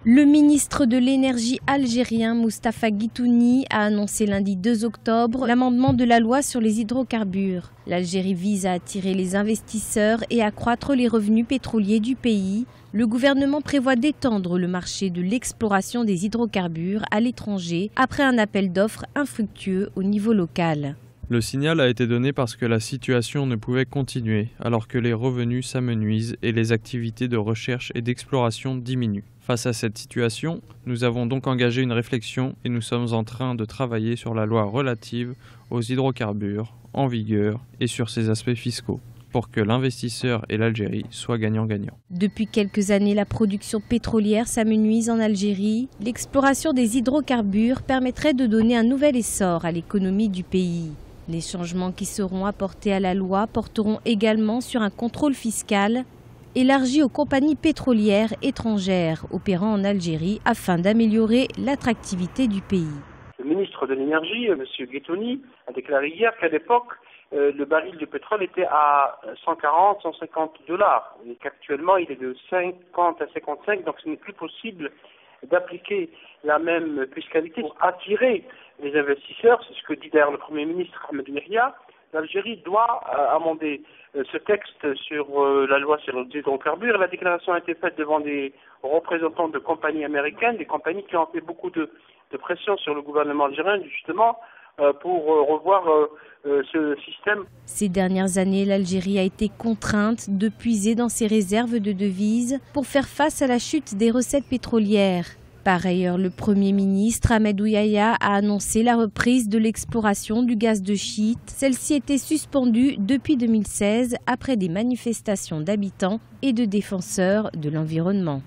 Le ministre de l'Énergie algérien Moustapha Guitouni a annoncé lundi 2 octobre l'amendement de la loi sur les hydrocarbures. L'Algérie vise à attirer les investisseurs et accroître les revenus pétroliers du pays. Le gouvernement prévoit d'étendre le marché de l'exploration des hydrocarbures à l'étranger après un appel d'offres infructueux au niveau local. Le signal a été donné parce que la situation ne pouvait continuer, alors que les revenus s'amenuisent et les activités de recherche et d'exploration diminuent. Face à cette situation, nous avons donc engagé une réflexion et nous sommes en train de travailler sur la loi relative aux hydrocarbures en vigueur et sur ses aspects fiscaux, pour que l'investisseur et l'Algérie soient gagnants-gagnants. Depuis quelques années, la production pétrolière s'amenuise en Algérie. L'exploration des hydrocarbures permettrait de donner un nouvel essor à l'économie du pays. Les changements qui seront apportés à la loi porteront également sur un contrôle fiscal élargi aux compagnies pétrolières étrangères opérant en Algérie afin d'améliorer l'attractivité du pays. Le ministre de l'Énergie, M. Guitouni, a déclaré hier qu'à l'époque, le baril de pétrole était à 140, 150 dollars et qu'actuellement il est de 50 à 55, donc ce n'est plus possible d'appliquer la même fiscalité pour attirer les investisseurs. C'est ce que dit d'ailleurs le Premier ministre Ahmed Mihia. L'Algérie doit amender ce texte sur la loi sur les hydrocarbures. La déclaration a été faite devant des représentants de compagnies américaines, des compagnies qui ont fait beaucoup de pression sur le gouvernement algérien justement pour revoir ce système. Ces dernières années, l'Algérie a été contrainte de puiser dans ses réserves de devises pour faire face à la chute des recettes pétrolières. Par ailleurs, le Premier ministre Ahmed Ouyaya a annoncé la reprise de l'exploration du gaz de schiste. Celle-ci était suspendue depuis 2016 après des manifestations d'habitants et de défenseurs de l'environnement.